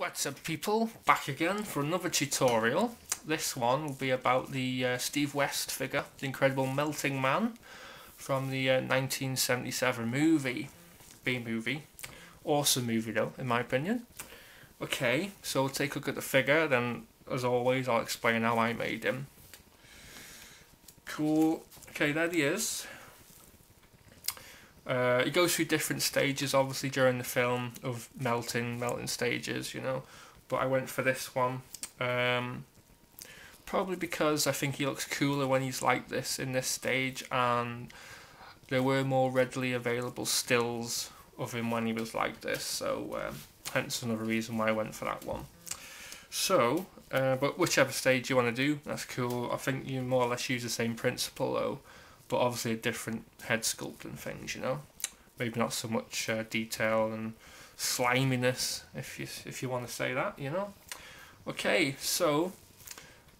What's up people, back again for another tutorial. This one will be about the Steve West figure, the Incredible Melting Man from the 1977 movie, B-movie. Awesome movie though, in my opinion. Okay, so we'll take a look at the figure, then as always I'll explain how I made him. Cool, okay, there he is. He goes through different stages, obviously, during the film of melting stages, you know. But I went for this one, probably because I think he looks cooler when he's like this in this stage, and there were more readily available stills of him when he was like this. So hence another reason why I went for that one. So, but whichever stage you want to do, that's cool. I think you more or less use the same principle though, but obviously a different head sculpt and things, you know. Maybe not so much detail and sliminess, if you want to say that, you know. Okay, so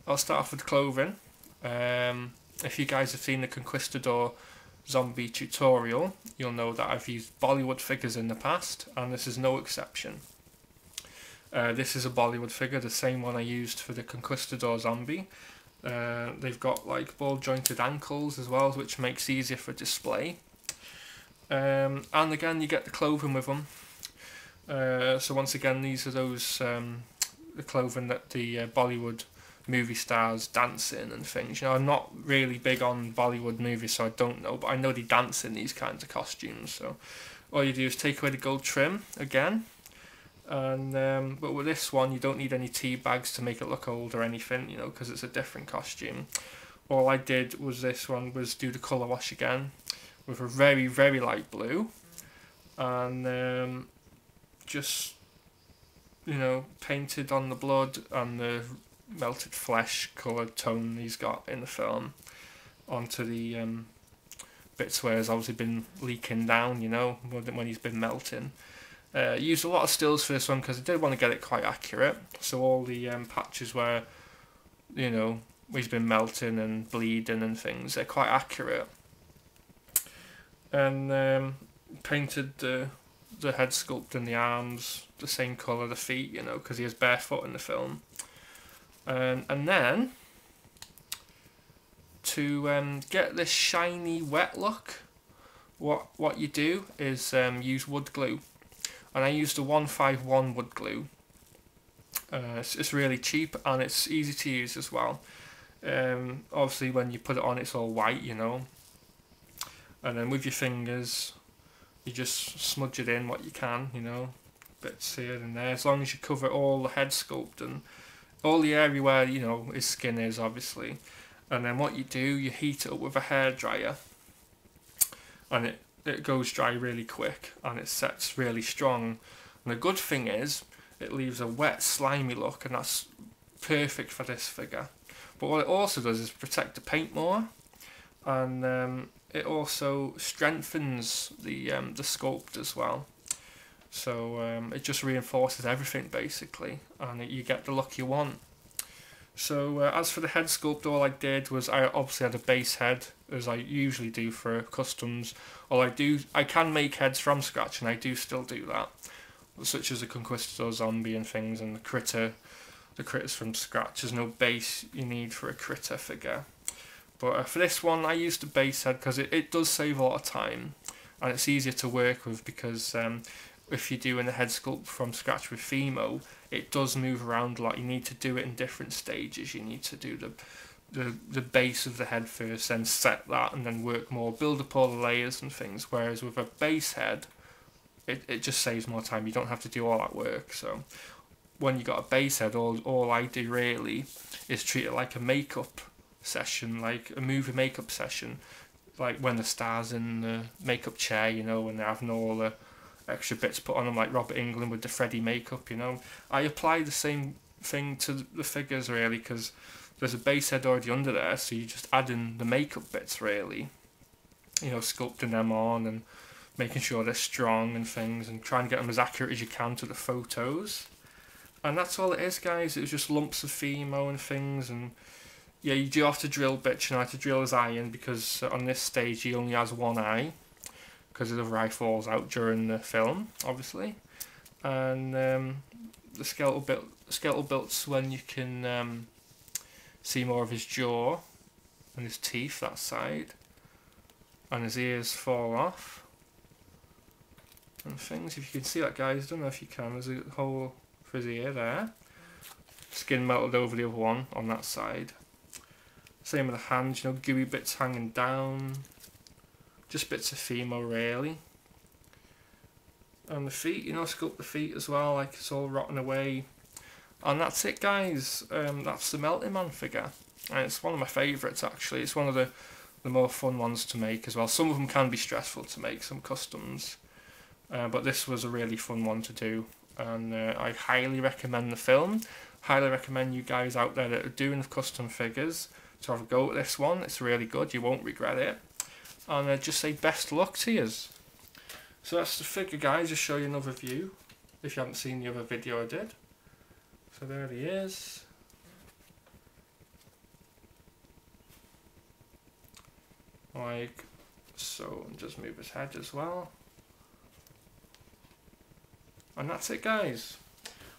I'll start off with clothing. If you guys have seen the Conquistador zombie tutorial, you'll know that I've used Bollywood figures in the past, and this is no exception. This is a Bollywood figure, the same one I used for the Conquistador zombie. They've got like ball jointed ankles as well, which makes it easier for display. And again, you get the clothing with them. So once again, these are those the clothing that the Bollywood movie stars dance in and things. You know, I'm not really big on Bollywood movies, so I don't know, but I know they dance in these kinds of costumes. So all you do is take away the gold trim again. And but with this one, you don't need any tea bags to make it look old or anything, you know, because it's a different costume. All I did was this one was do the colour wash again with a very, very light blue, and just, you know, painted on the blood and the melted flesh coloured tone he's got in the film onto the bits where he's obviously been leaking down, you know, when he's been melting. Used a lot of stills for this one because I did want to get it quite accurate. So all the patches where, you know, he's been melting and bleeding and things, they're quite accurate. And painted the head sculpt and the arms the same colour, the feet, you know, because he is barefoot in the film. And then to get this shiny wet look, what you do is use wood glue. And I used a 151 wood glue. It's really cheap and it's easy to use as well. Obviously when you put it on, it's all white, you know. And then with your fingers, you just smudge it in what you can, you know. Bits here and there, as long as you cover all the head sculpt and all the area where, you know, his skin is, obviously. And then what you do, you heat it up with a hairdryer. And it goes dry really quick and it sets really strong. And the good thing is it leaves a wet, slimy look, and that's perfect for this figure. But what it also does is protect the paint more, and it also strengthens the sculpt as well. So it just reinforces everything basically, and you get the look you want. So as for the head sculpt, all I did was I obviously had a base head, as I usually do for customs. I can make heads from scratch, and I do still do that, such as the Conquistador zombie and things, and the critters from scratch. There's no base you need for a critter figure. But for this one, I used a base head because it does save a lot of time, and it's easier to work with because if you're doing a head sculpt from scratch with Fimo, it does move around a lot. You need to do it in different stages. You need to do the base of the head first, then set that, and then work more, build up all the layers and things. Whereas with a base head, it just saves more time. You don't have to do all that work. So when you got a base head, all I do really is treat it like a makeup session, like a movie makeup session, like when the star's in the makeup chair, you know, when they're having all the extra bits put on them, like Robert Englund with the Freddy makeup, you know. I apply the same thing to the figures really, because there's a base head already under there, so you just add in the makeup bits really, you know, sculpting them on and making sure they're strong and things, and trying to get them as accurate as you can to the photos. And that's all it is, guys. It was just lumps of Fimo and things. And yeah, you do have to drill bits, you know, to drill his eye in, because on this stage he only has one eye because the other eye falls out during the film, obviously. And the skeletal bits when you can see more of his jaw and his teeth that side, and his ears fall off and things. If you can see that, guys, I don't know if you can, there's a hole for his ear there. Skin melted over the other one on that side. Same with the hands, you know, gooey bits hanging down. Just bits of femur really. And the feet, you know, sculpt the feet as well, like it's all rotting away. And that's it, guys. That's the Melting Man figure. And it's one of my favourites actually. It's one of the more fun ones to make as well. Some of them can be stressful to make, some customs. But this was a really fun one to do. And I highly recommend the film. Highly recommend you guys out there that are doing custom figures to have a go at this one. It's really good, you won't regret it. And just say best luck to yous. So that's the figure, guys. Just show you another view if you haven't seen the other video I did. So there he is. Like so, and just move his head as well. And that's it, guys.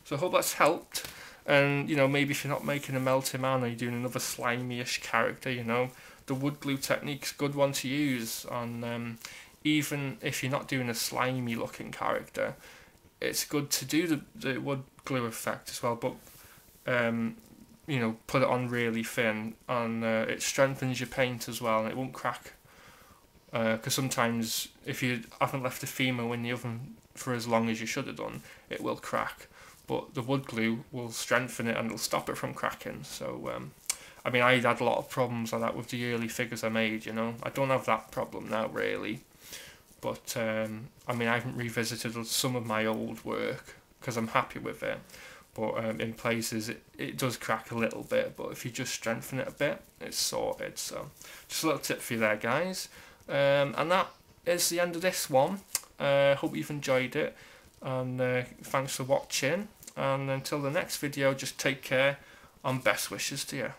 So I hope that's helped. And, you know, maybe if you're not making a Melting Man or you're doing another slimy-ish character, you know, the wood glue technique's a good one to use. And even if you're not doing a slimy looking character, it's good to do the wood glue effect as well. But, you know, put it on really thin, and it strengthens your paint as well, and it won't crack. Because sometimes if you haven't left the femur in the oven for as long as you should have done, it will crack. But the wood glue will strengthen it and it'll stop it from cracking. So, I mean, I had a lot of problems like that with the early figures I made, you know. I don't have that problem now, really. But, I mean, I haven't revisited some of my old work because I'm happy with it. But in places, it does crack a little bit. But if you just strengthen it a bit, it's sorted. So, just a little tip for you there, guys. And that is the end of this one. Hope you've enjoyed it. And thanks for watching, and until the next video, just take care and best wishes to you.